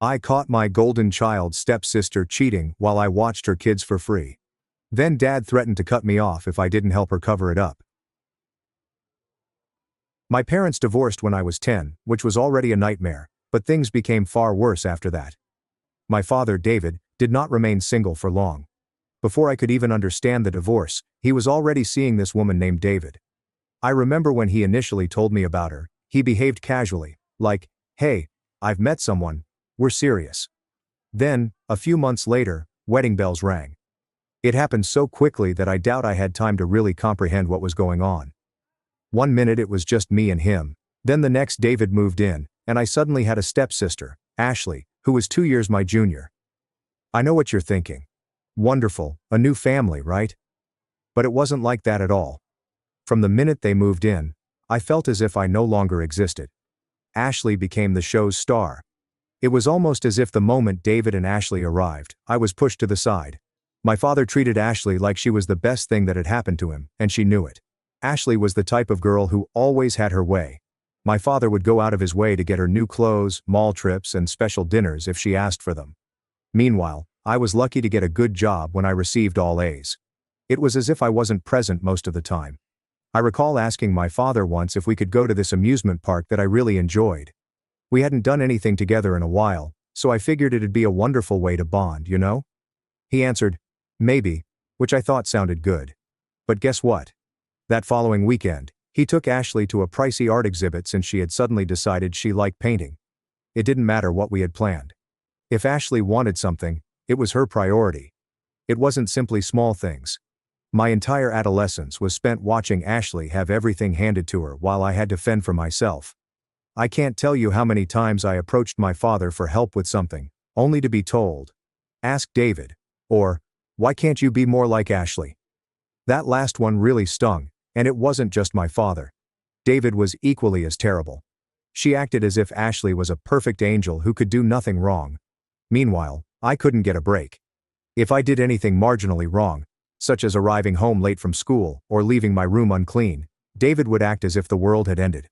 I caught my golden child stepsister cheating while I watched her kids for free. Then Dad threatened to cut me off if I didn't help her cover it up. My parents divorced when I was 10, which was already a nightmare, but things became far worse after that. My father, David, did not remain single for long. Before I could even understand the divorce, he was already seeing this woman named David. I remember when he initially told me about her, he behaved casually, like, "Hey, I've met someone, we're serious." Then, a few months later, wedding bells rang. It happened so quickly that I doubt I had time to really comprehend what was going on. One minute it was just me and him, then the next David moved in, and I suddenly had a stepsister, Ashley, who was 2 years my junior. I know what you're thinking. Wonderful, a new family, right? But it wasn't like that at all. From the minute they moved in, I felt as if I no longer existed. Ashley became the show's star. It was almost as if the moment David and Ashley arrived, I was pushed to the side. My father treated Ashley like she was the best thing that had happened to him, and she knew it. Ashley was the type of girl who always had her way. My father would go out of his way to get her new clothes, mall trips, and special dinners if she asked for them. Meanwhile, I was lucky to get a good job when I received all A's. It was as if I wasn't present most of the time. I recall asking my father once if we could go to this amusement park that I really enjoyed. We hadn't done anything together in a while, so I figured it'd be a wonderful way to bond, you know? He answered, "Maybe," which I thought sounded good. But guess what? That following weekend, he took Ashley to a pricey art exhibit since she had suddenly decided she liked painting. It didn't matter what we had planned. If Ashley wanted something, it was her priority. It wasn't simply small things. My entire adolescence was spent watching Ashley have everything handed to her while I had to fend for myself. I can't tell you how many times I approached my father for help with something, only to be told, "Ask David," or, "Why can't you be more like Ashley?" That last one really stung. And it wasn't just my father. David was equally as terrible. She acted as if Ashley was a perfect angel who could do nothing wrong. Meanwhile, I couldn't get a break. If I did anything marginally wrong, such as arriving home late from school or leaving my room unclean, David would act as if the world had ended.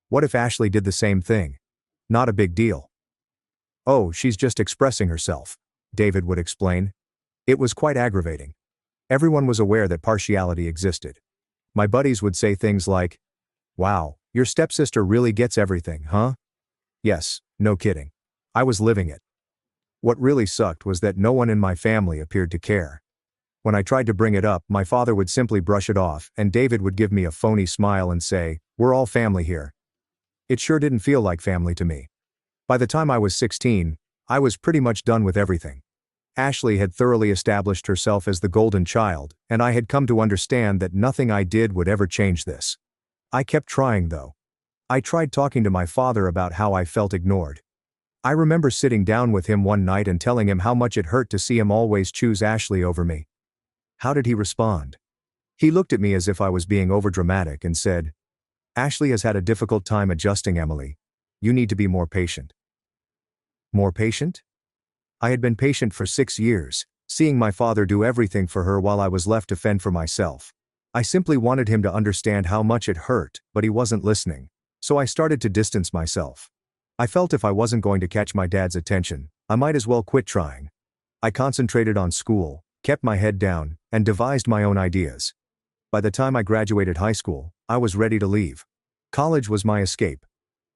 What if Ashley did the same thing? Not a big deal. "Oh, she's just expressing herself," David would explain. It was quite aggravating. Everyone was aware that partiality existed. My buddies would say things like, "Wow, your stepsister really gets everything, huh?" Yes, no kidding. I was living it. What really sucked was that no one in my family appeared to care. When I tried to bring it up, my father would simply brush it off, and David would give me a phony smile and say, "We're all family here." It sure didn't feel like family to me. By the time I was 16, I was pretty much done with everything. Ashley had thoroughly established herself as the golden child, and I had come to understand that nothing I did would ever change this. I kept trying though. I tried talking to my father about how I felt ignored. I remember sitting down with him one night and telling him how much it hurt to see him always choose Ashley over me. How did he respond? He looked at me as if I was being overdramatic and said, "Ashley has had a difficult time adjusting, Emily. You need to be more patient." More patient? I had been patient for 6 years, seeing my father do everything for her while I was left to fend for myself. I simply wanted him to understand how much it hurt, but he wasn't listening, so I started to distance myself. I felt if I wasn't going to catch my dad's attention, I might as well quit trying. I concentrated on school, kept my head down, and devised my own ideas. By the time I graduated high school, I was ready to leave. College was my escape.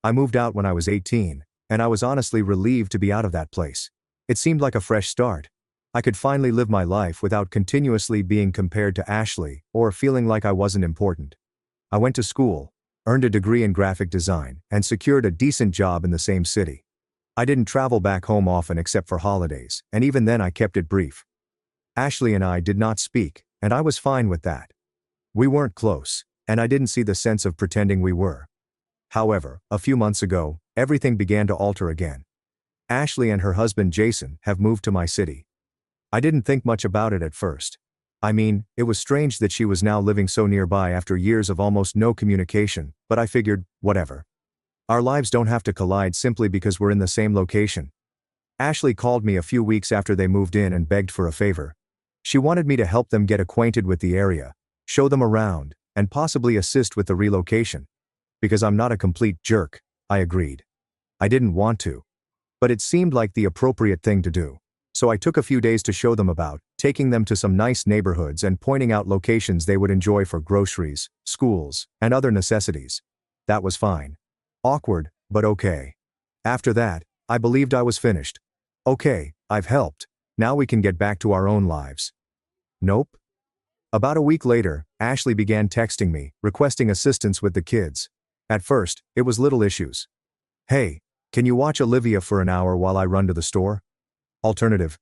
I moved out when I was 18, and I was honestly relieved to be out of that place. It seemed like a fresh start. I could finally live my life without continuously being compared to Ashley or feeling like I wasn't important. I went to school, earned a degree in graphic design, and secured a decent job in the same city. I didn't travel back home often except for holidays, and even then I kept it brief. Ashley and I did not speak, and I was fine with that. We weren't close, and I didn't see the sense of pretending we were. However, a few months ago, everything began to alter again. Ashley and her husband Jason have moved to my city. I didn't think much about it at first. I mean, it was strange that she was now living so nearby after years of almost no communication, but I figured, whatever. Our lives don't have to collide simply because we're in the same location. Ashley called me a few weeks after they moved in and begged for a favor. She wanted me to help them get acquainted with the area, show them around, and possibly assist with the relocation. Because I'm not a complete jerk, I agreed. I didn't want to. But it seemed like the appropriate thing to do. So I took a few days to show them about, taking them to some nice neighborhoods and pointing out locations they would enjoy for groceries, schools, and other necessities. That was fine. Awkward, but okay. After that, I believed I was finished. Okay, I've helped. Now we can get back to our own lives. Nope. About a week later, Ashley began texting me, requesting assistance with the kids. At first, it was little issues. Hey, can you watch Olivia for an hour while I run to the store? Alternative.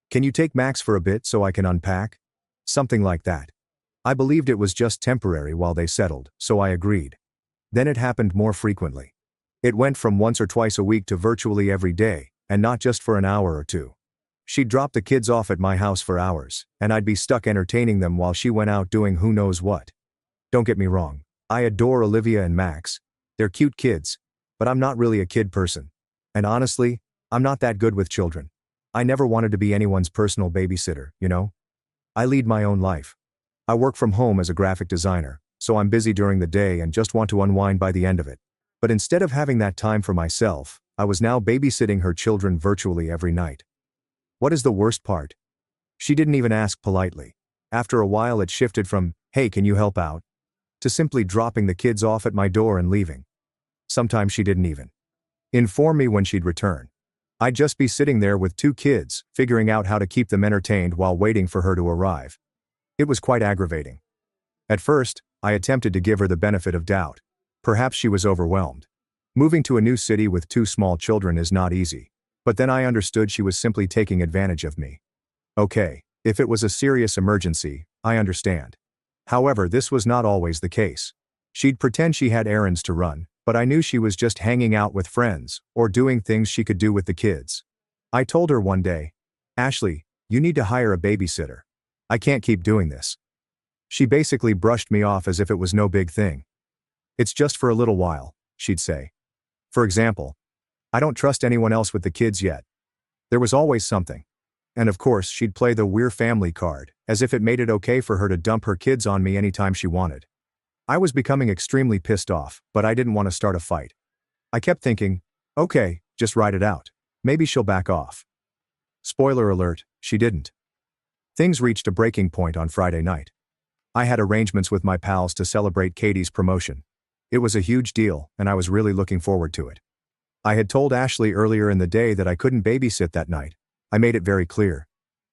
Can you take Max for a bit so I can unpack? Something like that. I believed it was just temporary while they settled, so I agreed. Then it happened more frequently. It went from once or twice a week to virtually every day, and not just for an hour or two. She'd drop the kids off at my house for hours, and I'd be stuck entertaining them while she went out doing who knows what. Don't get me wrong, I adore Olivia and Max. They're cute kids, but I'm not really a kid person. And honestly, I'm not that good with children. I never wanted to be anyone's personal babysitter, you know? I lead my own life. I work from home as a graphic designer, so I'm busy during the day and just want to unwind by the end of it. But instead of having that time for myself, I was now babysitting her children virtually every night. What is the worst part? She didn't even ask politely. After a while it shifted from, "Hey, can you help out?" to simply dropping the kids off at my door and leaving. Sometimes she didn't even inform me when she'd return. I'd just be sitting there with two kids, figuring out how to keep them entertained while waiting for her to arrive. It was quite aggravating. At first, I attempted to give her the benefit of doubt. Perhaps she was overwhelmed. Moving to a new city with two small children is not easy. But then I understood she was simply taking advantage of me. Okay, if it was a serious emergency, I understand. However, this was not always the case. She'd pretend she had errands to run, but I knew she was just hanging out with friends, or doing things she could do with the kids. I told her one day, "Ashley, you need to hire a babysitter. I can't keep doing this." She basically brushed me off as if it was no big thing. "It's just for a little while," she'd say. For example, "I don't trust anyone else with the kids yet." There was always something. And of course, she'd play the "we're family" card, as if it made it okay for her to dump her kids on me anytime she wanted. I was becoming extremely pissed off, but I didn't want to start a fight. I kept thinking, okay, just ride it out. Maybe she'll back off. Spoiler alert, she didn't. Things reached a breaking point on Friday night. I had arrangements with my pals to celebrate Katie's promotion. It was a huge deal, and I was really looking forward to it. I had told Ashley earlier in the day that I couldn't babysit that night. I made it very clear.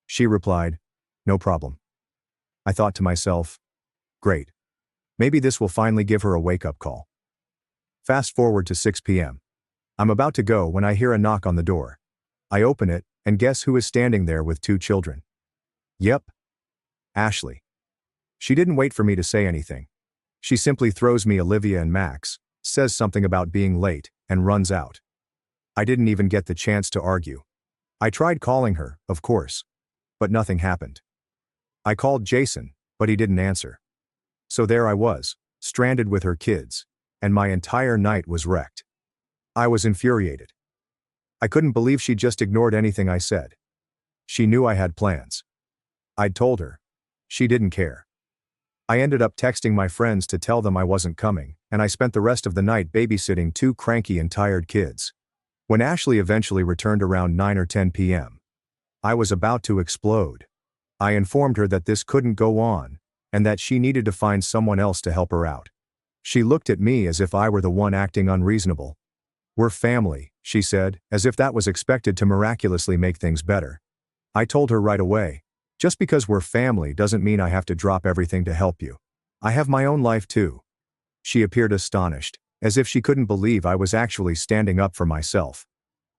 She replied, "No problem." I thought to myself, great. Maybe this will finally give her a wake-up call. Fast forward to 6 p.m. I'm about to go when I hear a knock on the door. I open it, and guess who is standing there with two children? Yep. Ashley. She didn't wait for me to say anything. She simply throws me Olivia and Max, says something about being late, and runs out. I didn't even get the chance to argue. I tried calling her, of course. But nothing happened. I called Jason, but he didn't answer. So there I was, stranded with her kids, and my entire night was wrecked. I was infuriated. I couldn't believe she just ignored anything I said. She knew I had plans. I'd told her. She didn't care. I ended up texting my friends to tell them I wasn't coming, and I spent the rest of the night babysitting two cranky and tired kids. When Ashley eventually returned around 9 or 10 p.m., I was about to explode. I informed her that this couldn't go on, and that she needed to find someone else to help her out. She looked at me as if I were the one acting unreasonable. "We're family," she said, as if that was expected to miraculously make things better. I told her right away, just because we're family doesn't mean I have to drop everything to help you. I have my own life too. She appeared astonished, as if she couldn't believe I was actually standing up for myself.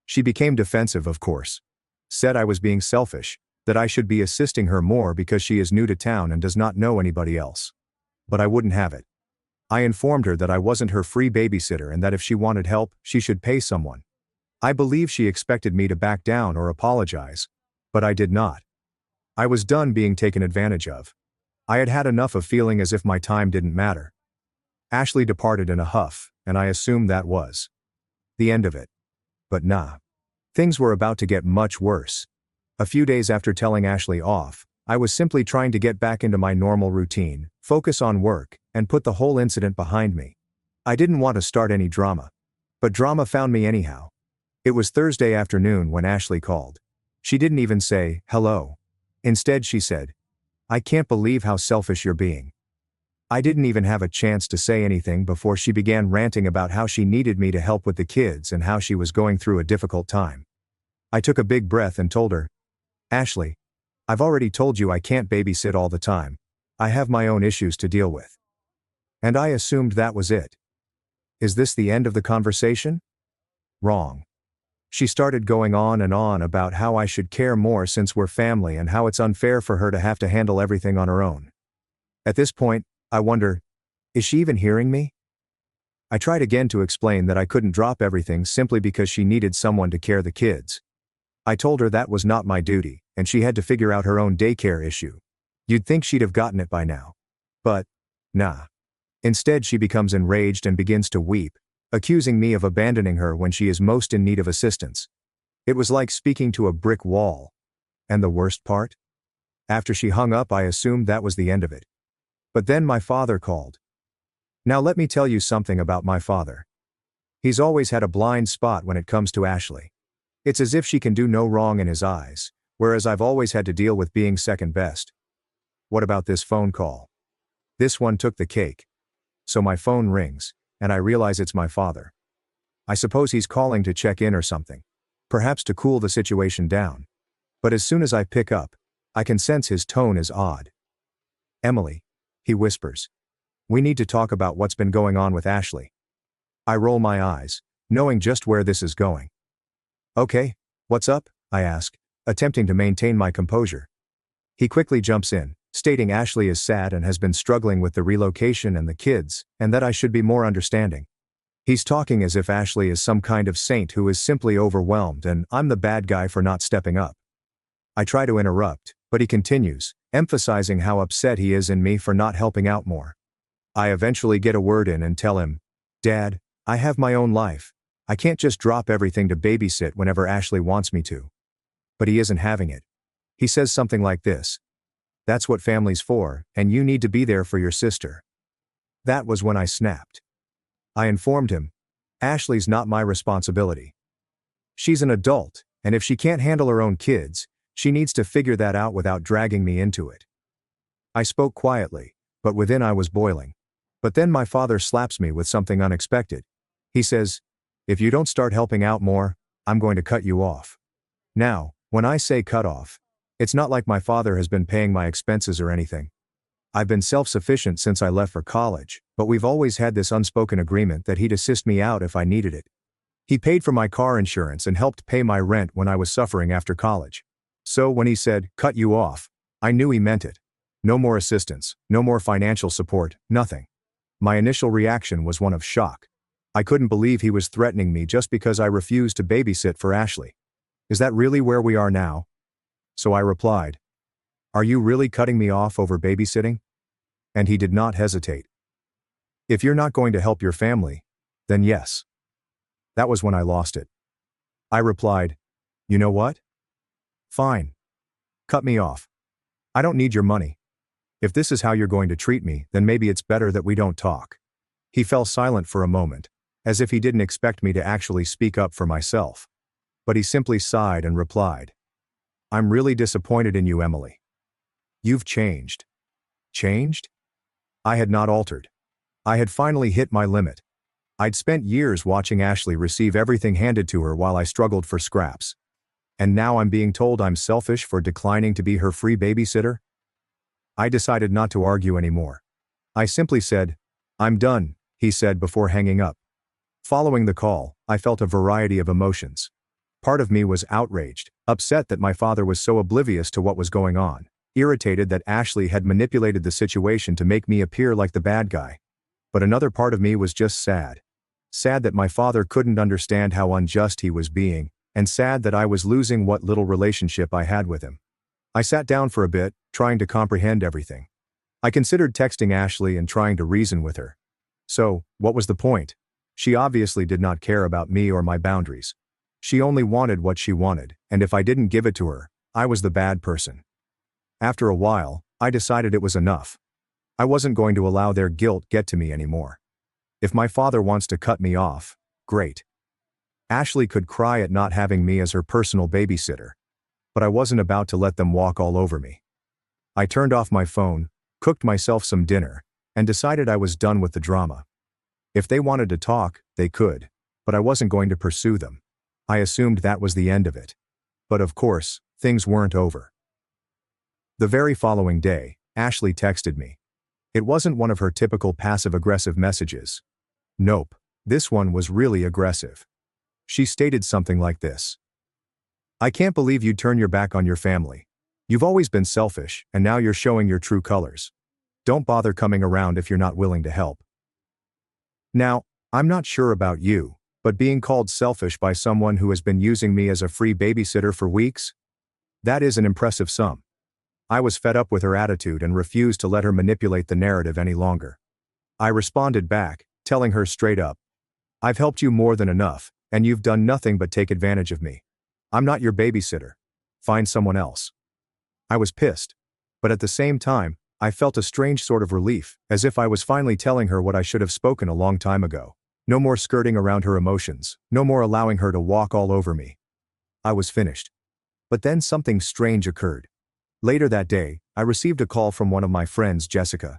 She became defensive, of course. Said I was being selfish, that I should be assisting her more because she is new to town and does not know anybody else. But I wouldn't have it. I informed her that I wasn't her free babysitter and that if she wanted help, she should pay someone. I believe she expected me to back down or apologize, but I did not. I was done being taken advantage of. I had had enough of feeling as if my time didn't matter. Ashley departed in a huff, and I assumed that was the end of it. But nah. Things were about to get much worse. A few days after telling Ashley off, I was simply trying to get back into my normal routine, focus on work, and put the whole incident behind me. I didn't want to start any drama. But drama found me anyhow. It was Thursday afternoon when Ashley called. She didn't even say, hello. Instead she said, I can't believe how selfish you're being. I didn't even have a chance to say anything before she began ranting about how she needed me to help with the kids and how she was going through a difficult time. I took a big breath and told her, Ashley, I've already told you I can't babysit all the time. I have my own issues to deal with. And I assumed that was it. Is this the end of the conversation? Wrong. She started going on and on about how I should care more since we're family and how it's unfair for her to have to handle everything on her own. At this point, I wonder, is she even hearing me? I tried again to explain that I couldn't drop everything simply because she needed someone to care the kids. I told her that was not my duty, and she had to figure out her own daycare issue. You'd think she'd have gotten it by now. But, nah. Instead she becomes enraged and begins to weep, accusing me of abandoning her when she is most in need of assistance. It was like speaking to a brick wall. And the worst part? After she hung up, I assumed that was the end of it. But then my father called. Now let me tell you something about my father. He's always had a blind spot when it comes to Ashley. It's as if she can do no wrong in his eyes, whereas I've always had to deal with being second best. What about this phone call? This one took the cake. So my phone rings, and I realize it's my father. I suppose he's calling to check in or something. Perhaps to cool the situation down. But as soon as I pick up, I can sense his tone is odd. Emily, he whispers. We need to talk about what's been going on with Ashley. I roll my eyes, knowing just where this is going. Okay, what's up? I ask, attempting to maintain my composure. He quickly jumps in, stating Ashley is sad and has been struggling with the relocation and the kids, and that I should be more understanding. He's talking as if Ashley is some kind of saint who is simply overwhelmed and I'm the bad guy for not stepping up. I try to interrupt, but he continues, emphasizing how upset he is in me for not helping out more. I eventually get a word in and tell him, Dad, I have my own life. I can't just drop everything to babysit whenever Ashley wants me to. But he isn't having it. He says something like this. That's what family's for, and you need to be there for your sister. That was when I snapped. I informed him, Ashley's not my responsibility. She's an adult, and if she can't handle her own kids, she needs to figure that out without dragging me into it. I spoke quietly, but within I was boiling. But then my father slaps me with something unexpected. He says, if you don't start helping out more, I'm going to cut you off. Now, when I say cut off, it's not like my father has been paying my expenses or anything. I've been self-sufficient since I left for college, but we've always had this unspoken agreement that he'd assist me out if I needed it. He paid for my car insurance and helped pay my rent when I was suffering after college. So when he said, cut you off, I knew he meant it. No more assistance, no more financial support, nothing. My initial reaction was one of shock. I couldn't believe he was threatening me just because I refused to babysit for Ashley. Is that really where we are now? So I replied, are you really cutting me off over babysitting? And he did not hesitate. If you're not going to help your family, then yes. That was when I lost it. I replied, you know what? Fine. Cut me off. I don't need your money. If this is how you're going to treat me, then maybe it's better that we don't talk. He fell silent for a moment, as if he didn't expect me to actually speak up for myself. But he simply sighed and replied, I'm really disappointed in you, Emily. You've changed. Changed? I had not altered. I had finally hit my limit. I'd spent years watching Ashley receive everything handed to her while I struggled for scraps. And now I'm being told I'm selfish for declining to be her free babysitter? I decided not to argue anymore. I simply said, I'm done, he said before hanging up. Following the call, I felt a variety of emotions. Part of me was outraged, upset that my father was so oblivious to what was going on, irritated that Ashley had manipulated the situation to make me appear like the bad guy. But another part of me was just sad. Sad that my father couldn't understand how unjust he was being, and sad that I was losing what little relationship I had with him. I sat down for a bit, trying to comprehend everything. I considered texting Ashley and trying to reason with her. So, what was the point? She obviously did not care about me or my boundaries. She only wanted what she wanted, and if I didn't give it to her, I was the bad person. After a while, I decided it was enough. I wasn't going to allow their guilt get to me anymore. If my father wants to cut me off, great. Ashley could cry at not having me as her personal babysitter. But I wasn't about to let them walk all over me. I turned off my phone, cooked myself some dinner, and decided I was done with the drama. If they wanted to talk, they could, but I wasn't going to pursue them. I assumed that was the end of it. But of course, things weren't over. The very following day, Ashley texted me. It wasn't one of her typical passive-aggressive messages. Nope, this one was really aggressive. She stated something like this. I can't believe you'd turn your back on your family. You've always been selfish, and now you're showing your true colors. Don't bother coming around if you're not willing to help. Now, I'm not sure about you, but being called selfish by someone who has been using me as a free babysitter for weeks? That is an impressive sum. I was fed up with her attitude and refused to let her manipulate the narrative any longer. I responded back, telling her straight up, I've helped you more than enough, and you've done nothing but take advantage of me. I'm not your babysitter. Find someone else. I was pissed. But at the same time, I felt a strange sort of relief, as if I was finally telling her what I should have spoken a long time ago. No more skirting around her emotions, no more allowing her to walk all over me. I was finished. But then something strange occurred. Later that day, I received a call from one of my friends, Jessica.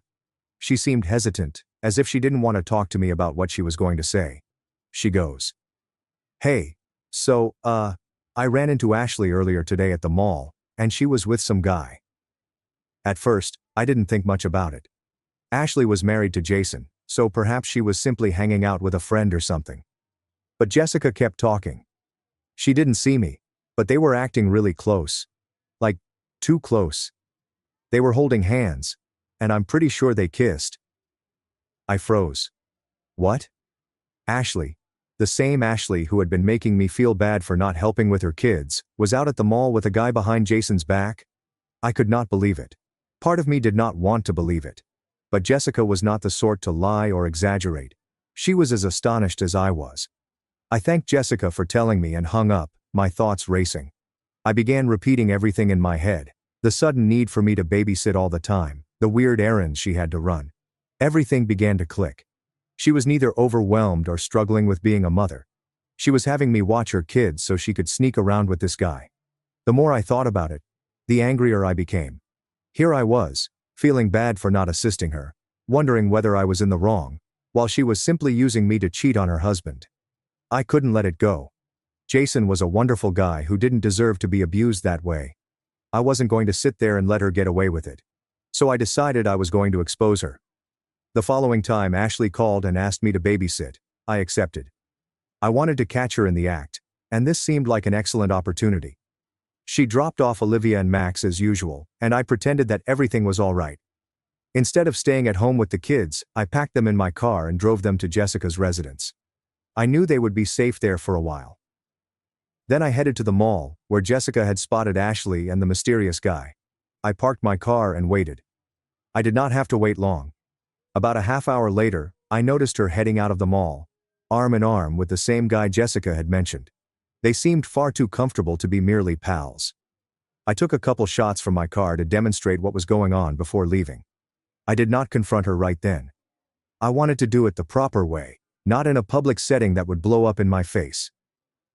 She seemed hesitant, as if she didn't want to talk to me about what she was going to say. She goes, Hey, so, I ran into Ashley earlier today at the mall, and she was with some guy. At first, I didn't think much about it. Ashley was married to Jason, so perhaps she was simply hanging out with a friend or something. But Jessica kept talking. She didn't see me, but they were acting really close. Like, too close. They were holding hands, and I'm pretty sure they kissed. I froze. What? Ashley, the same Ashley who had been making me feel bad for not helping with her kids, was out at the mall with a guy behind Jason's back? I could not believe it. Part of me did not want to believe it. But Jessica was not the sort to lie or exaggerate. She was as astonished as I was. I thanked Jessica for telling me and hung up, my thoughts racing. I began repeating everything in my head. The sudden need for me to babysit all the time, the weird errands she had to run. Everything began to click. She was neither overwhelmed or struggling with being a mother. She was having me watch her kids so she could sneak around with this guy. The more I thought about it, the angrier I became. Here I was, feeling bad for not assisting her, wondering whether I was in the wrong, while she was simply using me to cheat on her husband. I couldn't let it go. Jason was a wonderful guy who didn't deserve to be abused that way. I wasn't going to sit there and let her get away with it. So I decided I was going to expose her. The following time Ashley called and asked me to babysit. I accepted. I wanted to catch her in the act, and this seemed like an excellent opportunity. She dropped off Olivia and Max as usual, and I pretended that everything was all right. Instead of staying at home with the kids, I packed them in my car and drove them to Jessica's residence. I knew they would be safe there for a while. Then I headed to the mall, where Jessica had spotted Ashley and the mysterious guy. I parked my car and waited. I did not have to wait long. About a half hour later, I noticed her heading out of the mall, arm in arm with the same guy Jessica had mentioned. They seemed far too comfortable to be merely pals. I took a couple shots from my car to demonstrate what was going on before leaving. I did not confront her right then. I wanted to do it the proper way, not in a public setting that would blow up in my face.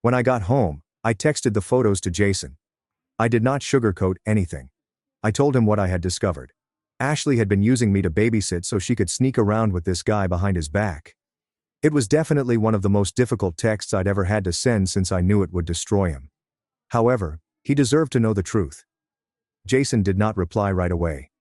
When I got home, I texted the photos to Jason. I did not sugarcoat anything. I told him what I had discovered. Ashley had been using me to babysit so she could sneak around with this guy behind his back. It was definitely one of the most difficult texts I'd ever had to send since I knew it would destroy him. However, he deserved to know the truth. Jason did not reply right away.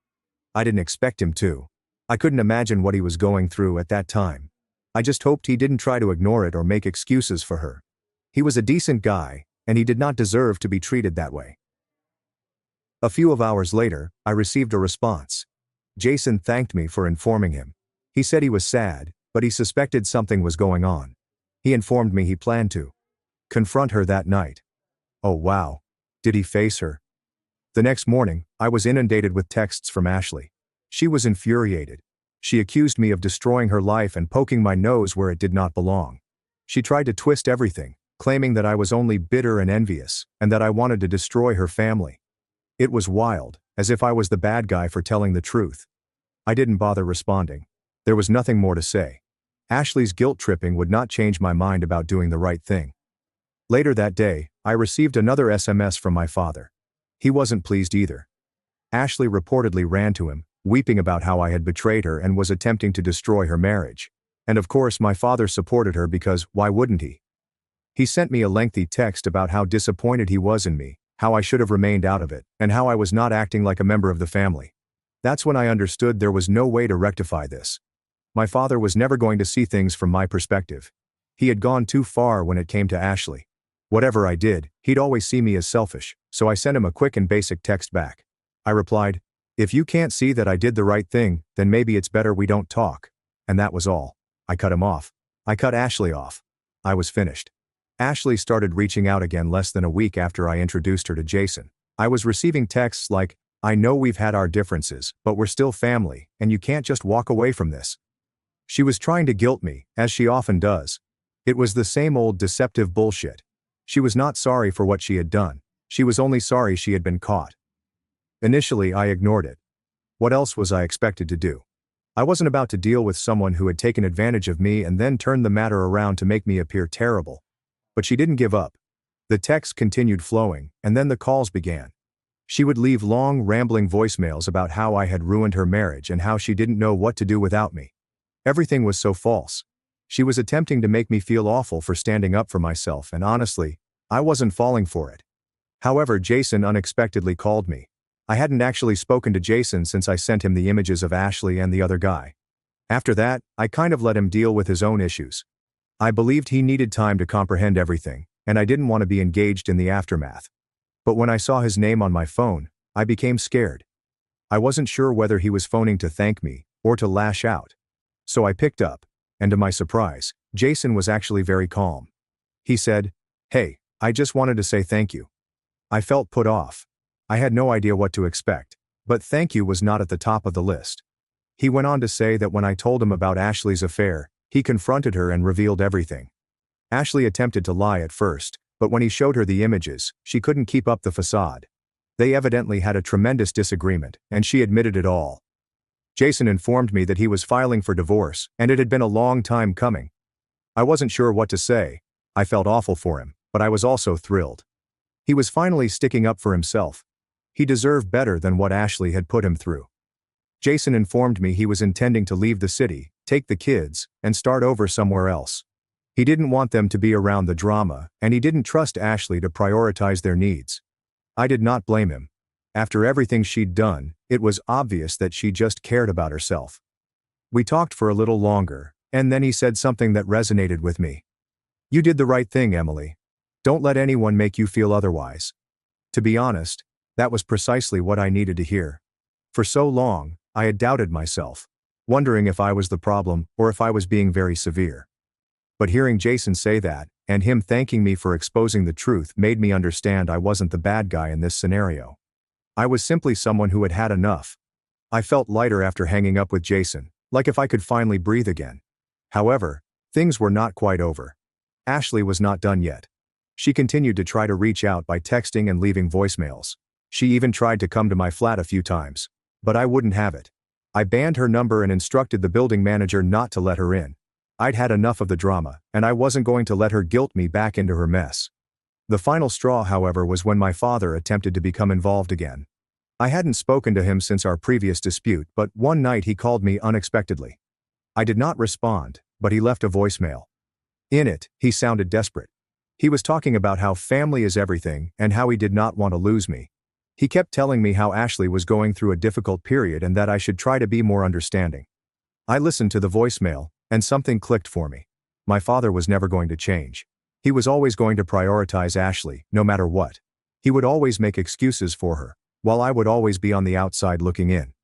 I didn't expect him to. I couldn't imagine what he was going through at that time. I just hoped he didn't try to ignore it or make excuses for her. He was a decent guy, and he did not deserve to be treated that way. A few hours later, I received a response. Jason thanked me for informing him. He said he was sad, but he suspected something was going on. He informed me he planned to confront her that night. Oh wow. Did he face her? The next morning, I was inundated with texts from Ashley. She was infuriated. She accused me of destroying her life and poking my nose where it did not belong. She tried to twist everything, claiming that I was only bitter and envious, and that I wanted to destroy her family. It was wild, as if I was the bad guy for telling the truth. I didn't bother responding. There was nothing more to say. Ashley's guilt-tripping would not change my mind about doing the right thing. Later that day, I received another SMS from my father. He wasn't pleased either. Ashley reportedly ran to him, weeping about how I had betrayed her and was attempting to destroy her marriage. And of course my father supported her because why wouldn't he? He sent me a lengthy text about how disappointed he was in me, how I should have remained out of it, and how I was not acting like a member of the family. That's when I understood there was no way to rectify this. My father was never going to see things from my perspective. He had gone too far when it came to Ashley. Whatever I did, he'd always see me as selfish, so I sent him a quick and basic text back. I replied, "If you can't see that I did the right thing, then maybe it's better we don't talk." And that was all. I cut him off. I cut Ashley off. I was finished. Ashley started reaching out again less than a week after I introduced her to Jason. I was receiving texts like, "I know we've had our differences, but we're still family, and you can't just walk away from this." She was trying to guilt me, as she often does. It was the same old deceptive bullshit. She was not sorry for what she had done. She was only sorry she had been caught. Initially, I ignored it. What else was I expected to do? I wasn't about to deal with someone who had taken advantage of me and then turned the matter around to make me appear terrible. But she didn't give up. The texts continued flowing, and then the calls began. She would leave long, rambling voicemails about how I had ruined her marriage and how she didn't know what to do without me. Everything was so false. She was attempting to make me feel awful for standing up for myself, and honestly, I wasn't falling for it. However, Jason unexpectedly called me. I hadn't actually spoken to Jason since I sent him the images of Ashley and the other guy. After that, I kind of let him deal with his own issues. I believed he needed time to comprehend everything, and I didn't want to be engaged in the aftermath. But when I saw his name on my phone, I became scared. I wasn't sure whether he was phoning to thank me or to lash out. So I picked up, and to my surprise, Jason was actually very calm. He said, "Hey, I just wanted to say thank you." I felt put off. I had no idea what to expect, but thank you was not at the top of the list. He went on to say that when I told him about Ashley's affair, he confronted her and revealed everything. Ashley attempted to lie at first, but when he showed her the images, she couldn't keep up the facade. They evidently had a tremendous disagreement, and she admitted it all. Jason informed me that he was filing for divorce, and it had been a long time coming. I wasn't sure what to say. I felt awful for him, but I was also thrilled. He was finally sticking up for himself. He deserved better than what Ashley had put him through. Jason informed me he was intending to leave the city, take the kids, and start over somewhere else. He didn't want them to be around the drama, and he didn't trust Ashley to prioritize their needs. I did not blame him. After everything she'd done, it was obvious that she just cared about herself. We talked for a little longer, and then he said something that resonated with me. "You did the right thing, Emily. Don't let anyone make you feel otherwise." To be honest, that was precisely what I needed to hear. For so long, I had doubted myself, wondering if I was the problem or if I was being very severe. But hearing Jason say that, and him thanking me for exposing the truth, made me understand I wasn't the bad guy in this scenario. I was simply someone who had had enough. I felt lighter after hanging up with Jason, like if I could finally breathe again. However, things were not quite over. Ashley was not done yet. She continued to try to reach out by texting and leaving voicemails. She even tried to come to my flat a few times. But I wouldn't have it. I banned her number and instructed the building manager not to let her in. I'd had enough of the drama, and I wasn't going to let her guilt me back into her mess. The final straw, however, was when my father attempted to become involved again. I hadn't spoken to him since our previous dispute, but one night he called me unexpectedly. I did not respond, but he left a voicemail. In it, he sounded desperate. He was talking about how family is everything and how he did not want to lose me. He kept telling me how Ashley was going through a difficult period and that I should try to be more understanding. I listened to the voicemail, and something clicked for me. My father was never going to change. He was always going to prioritize Ashley, no matter what. He would always make excuses for her, while I would always be on the outside looking in.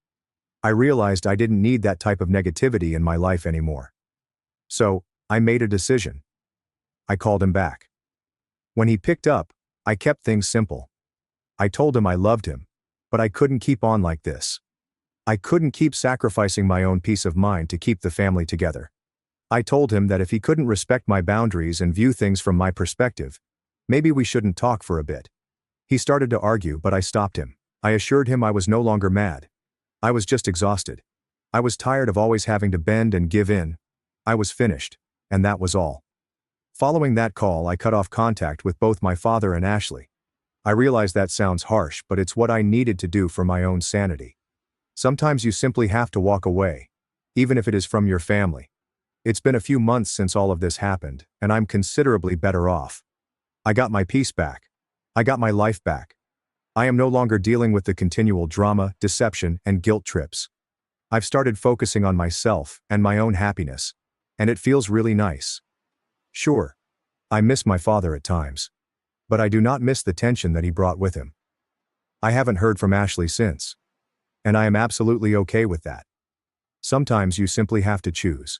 I realized I didn't need that type of negativity in my life anymore. So, I made a decision. I called him back. When he picked up, I kept things simple. I told him I loved him, but I couldn't keep on like this. I couldn't keep sacrificing my own peace of mind to keep the family together. I told him that if he couldn't respect my boundaries and view things from my perspective, maybe we shouldn't talk for a bit. He started to argue, but I stopped him. I assured him I was no longer mad. I was just exhausted. I was tired of always having to bend and give in. I was finished, and that was all. Following that call, I cut off contact with both my father and Ashley. I realize that sounds harsh, but it's what I needed to do for my own sanity. Sometimes you simply have to walk away, even if it is from your family. It's been a few months since all of this happened, and I'm considerably better off. I got my peace back. I got my life back. I am no longer dealing with the continual drama, deception, and guilt trips. I've started focusing on myself and my own happiness, and it feels really nice. Sure, I miss my father at times, but I do not miss the tension that he brought with him. I haven't heard from Ashley since, and I am absolutely okay with that. Sometimes you simply have to choose.